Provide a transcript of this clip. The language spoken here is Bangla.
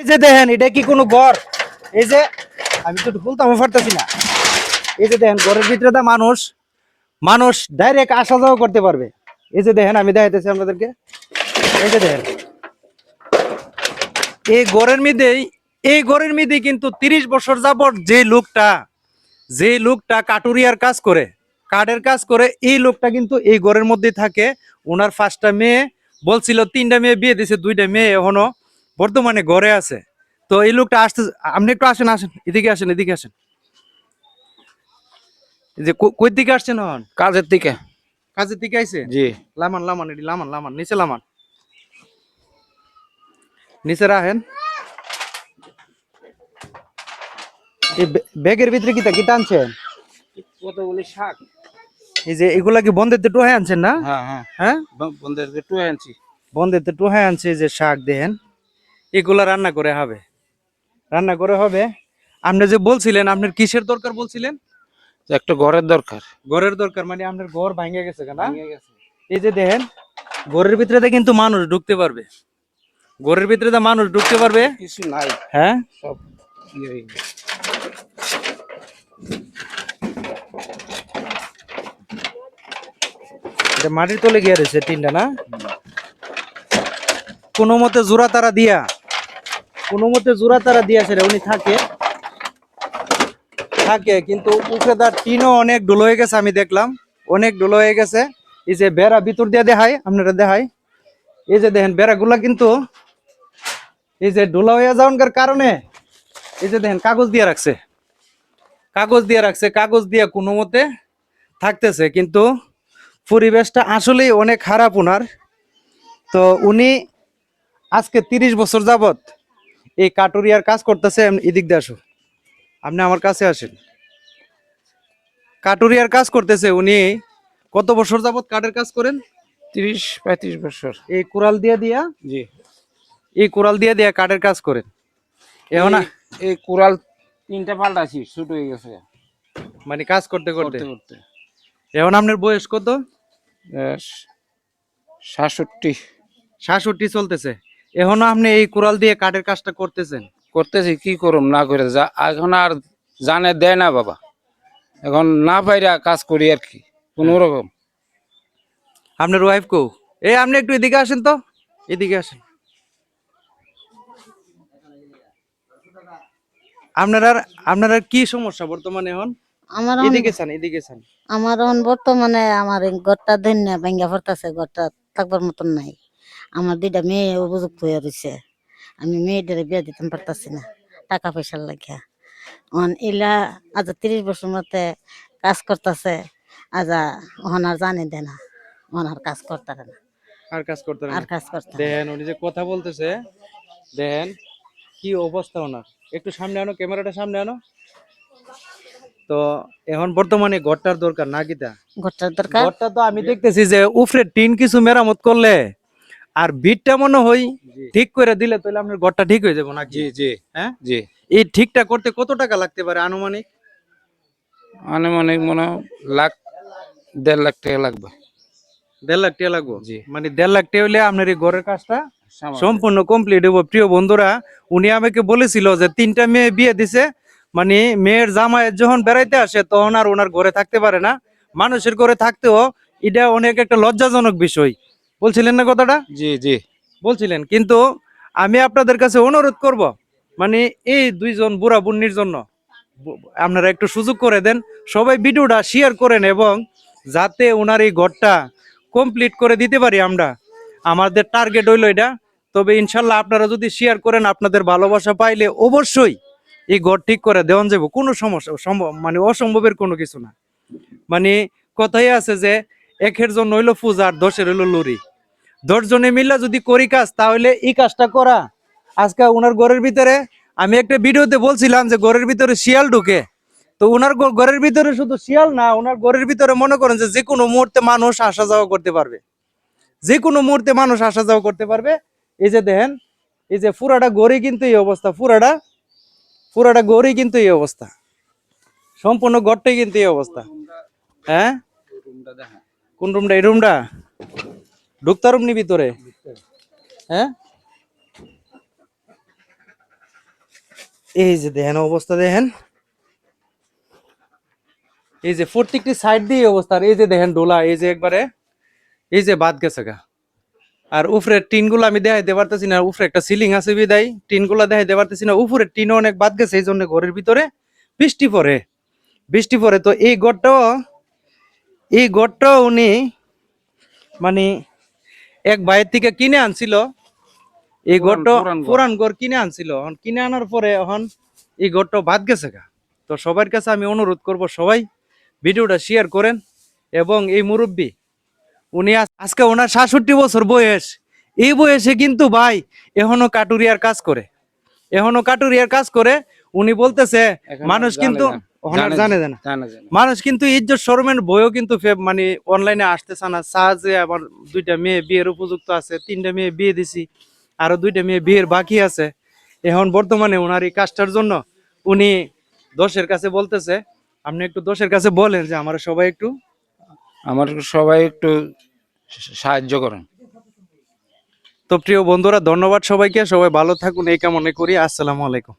এই যে দেখেন এটা কি কোনো ঘর? এই যে আমি তো বলতে আমি পারতেছি না। এই যে দেখেন ঘরের ভিতরে তো মানুষ মানুষ ডাইরেক্ট আসা যাওয়া করতে পারবে। এই যে দেখেন আমি দেখাইতেছি আপনাদেরকে। এই যে দেখেন এই ঘরের মধ্যে কিন্তু 30 বছর যাবত যে লোকটা কাটুরিয়ার কাজ করে, কাঠের কাজ করে, এই লোকটা কিন্তু এই ঘরের মধ্যে থাকে। ওনার 5টা মেয়ে বলছিল, 3টা মেয়ে বিয়ে দিয়েছে, 2টা মেয়ে এখনো বর্তমানে ঘরে আছে। তো এই লোকটা আসতে, আপনি একটু আসেন, এদিকে আসেন। এই যে কই দিকে আসছেন? হন কাজের থেকে। কাজের দিকে আইছে? জি। লামান নিচে রাখেন। এই ব্যাগের ভিতরে কি টানছেন? কতগুলি শাক। এই যে এগুলা কি বন্ধের টোহাই আনছেন না? হ্যাঁ হ্যাঁ হ্যাঁ, বন্ধের একটু আনছি। বন্ধের টোহাই আনছে। যে শাক দেখেন, এগুলা রান্না করে হবে। আপনি যে বলছিলেন আপনার কিসের দরকার বলছিলেন? একটা ঘরের দরকার। ঘরের দরকার মানে আপনার ঘর ভাঙে গেছে কেন? এই যে দেখেন ঘরের ভিতরে কিন্তু মানুষ ঢুকতে পারবে। ঘরের ভিতরে তো মানুষ ঢুকতে পারবে। কিছু নাই। হ্যাঁ, সব এটা মাটির তলে গিয়ে রয়েছে টিনটা না? কোনো মতে জোড়া তারা দিয়া সেটা উনি থাকে কিন্তু উপরে তার টিনও অনেক ডুলো হয়ে গেছে। আমি দেখলাম অনেক ডুলো হয়ে গেছে। এই যে বেড়া ভিতর দিয়ে আপনারা দেখাই। এই যে দেখেন বেড়াগুলা কিন্তু এই যে ডোলা হয়ে যাওয়ার কারণে এই যে দেখেন কাগজ দিয়ে রাখছে, কাগজ দিয়ে কোনো মতে থাকতেছে। কিন্তু পরিবেশটা আসলেই অনেক খারাপ ওনার। তো উনি আজকে 30 বছর যাবত এই কাটুরিয়ার কাজ করতেছে। এদিক দিয়ে আসো, আপনি আমার কাছে আসেন। কাটুরিয়ার কাজ করতেছে উনি। কত বছর যাবত কাঠের কাজ করেন? 30-35 বছর। এই কোরাল দিয়া জি। এই কোরাল দিয়া কাঠের কাজ করেন। এখন এই কুড়াল 3টা পাল্টাছি, ছোট হয়ে গেছে মানে কাজ করতে করতে। করতে করতে। এখন আপনার বয়স কত? 67 66 চলতেছে। এখনো আপনি এই কোরাল দিয়ে কাঠের কাজটা করতেছেন? করতেছি। কি করুম না করে, এখন আর জানে দেয় না বাবা। এখন না পাইরা কাজ করি আর কি, কোন রকম। আপনার ওয়াইফ কো? আপনি একটু এদিকে আসেন তো, এদিকে আসেন। আপনার কি সমস্যা বর্তমানে এখন? আমার এদিকে চান। আমার বর্তমানে আমার এই ঘরটা ধন্য ভাঙ্গা পড়তাছে, ঘরটা থাকবার মতন নাই। আমার 2টা মেয়ে উপযুক্ত হয়ে রয়েছে, আমি মেয়েদের বিয়ে দিতে পারতাছি না টাকা পয়সার লাগিয়া। এলা আজ 30 বছর মতে কাজ করতেছে, আজ ওনার জানে দে না, ওনার কাজ করতে না। আর কাজ করতে না? আর কাজ করতে দেখেন উনি যে কথা বলতেছে, দেখেন কি অবস্থা ওনার। একটু সামনে আনো, ক্যামেরাটা সামনে আনো। তো এখন বর্তমানে ঘরটার দরকার না? কিতা ঘরটার দরকার। ঘরটা তো আমি দেখতেছি যে উপরে টিন কিছু মেরামত করলে আর বিটটা মনে হয় ঠিক করে দিলে তাহলে আপনার ঘরটা ঠিক হয়ে যাবে নাকি? জি জি। হ্যাঁ, জি। এই ঠিকটা করতে কত টাকা লাগতে পারে আনুমানিক? আনুমানিক মনে হয় 1.5 লাখ টাকা লাগবে। 1.5 লাখ টাকা লাগবে? জি। মানে 1.5 লাখ টাকা হলে আপনার এই ঘরের কাজটা সামান্য। সম্পূর্ণ কমপ্লিট হবো। প্রিয় বন্ধুরা, উনি আমাকে বলেছিল যে 3টা মেয়ে বিয়ে দিছে, মানে মেয়ের জামাইয়ের যখন বেড়াইতে আসে তখন আর ওনার ঘরে থাকতে পারে না। মানুষের ঘরে থাকতেও এটা অনেক একটা লজ্জাজনক বিষয়। বলছিলেন না কথাটা? জি জি। বলছিলেন। কিন্তু আমি আপনাদের কাছে অনুরোধ করব, মানে এই 2জন বুড়া বুন্নির জন্য আপনারা একটু সুযোগ করে দেন, সবাই ভিডিওটা শেয়ার করেন, এবং যাতে ওনার এই ঘরটা কমপ্লিট করে দিতে পারি আমরা। আমাদের টার্গেট হইলো এটা। তবে ইনশাল্লাহ আপনারা যদি শেয়ার করেন, আপনাদের ভালোবাসা পাইলে অবশ্যই এই ঘর ঠিক করে দেওয়া যাবে। কোনো সমস্যা মানে অসম্ভবের কোনো কিছু না। মানে কথাই আছে যে 1-এর জন্য হইলো পূজা আর 10-এর হইলো লুরি। 10 জনে মিলে যদি করি কাজ, তাহলে এই কাজটা করা। আজকে ওনার ঘরের ভিতরে আমি একটা ভিডিওতে বলছিলাম যে ঘরের ভিতরে শিয়াল ঢুকে। তো ওনার ঘরের ভিতরে শুধু শিয়াল না, ওনার ঘরের ভিতরে মনে করেন যে কোনো মুহূর্তে মানুষ আসা যাওয়া করতে পারবে। যে কোনো মুহূর্তে মানুষ আসা যাওয়া করতে পারবে। এই যে দেখেন, এই যে পুরাটা ঘরে কিন্তু এই অবস্থা, পুরাটা ঘরে কিন্তু এই অবস্থা, সম্পূর্ণ ঘরটাই কিন্তু এই অবস্থা। হ্যাঁ, কোন রুমটা? এই রুমটা ঢুকতারুম নি ভিতরে? হ্যাঁ, এই যে দেখেন অবস্থা দেখেন, এই যে প্রত্যেকটি সাইড দিয়ে অবস্থা, আর এই যে দেখেন ডোলা, এই যে একবারে এই যে বাদ গেছে গা। আর উপরের টিন গুলো আমি দেখাইতে পারতেছি না, উপরে একটা সিলিং আছে বিদায় টিন গুলা দেখাইতে পারতেছি না, উপরের টিনও অনেক বাদ গেছে, এই জন্য ঘরের ভিতরে বৃষ্টি পড়ে, বৃষ্টি পড়ে। তো এই ঘরটাও উনি মানে এক ভাইয়ের থেকে কিনে আনছিল, এই ঘরটা পুরান ঘর। পুরান ঘর কিনে আনছিল, এখন কিনে আনার পরে এখন এই ঘরটা বাদ গেছে গা। তো সবার কাছে আমি অনুরোধ করব, সবাই ভিডিওটা শেয়ার করেন। এবং এই মুরব্বী উনি আজকে ওনার ৬৭ বছর বয়স, এই বয়সে কিন্তু ভাই এখনো কাটুরিয়ার কাজ করে, এখনো কাটুরিয়ার কাজ করে। উনি বলতেছে এখন মানুষ জানে কিন্তু না। ওনার জানে না, জানে জানে। মানুষ কিন্তু ইজ্জত শরমের বইও কিন্তু মানে অনলাইনে আসতেছে না। সাহায্যে আমার 2টা মেয়ে বিয়ের উপযুক্ত আছে, 3টা মেয়ে বিয়ে দিছি, আরো 2টা মেয়ে বিয়ের বাকি আছে। এখন বর্তমানে ওনার এই কাজটার জন্য উনি দোষের কাছে বলতেছে। আপনি একটু দোষের কাছে বলেন যে আমার সবাই একটু। আমার সবাই একটু সাহায্য করেন। তো প্রিয় বন্ধুরা, ধন্যবাদ সবাইকে, সবাই ভালো থাকুন এই কামনা করি। আসসালামু আলাইকুম।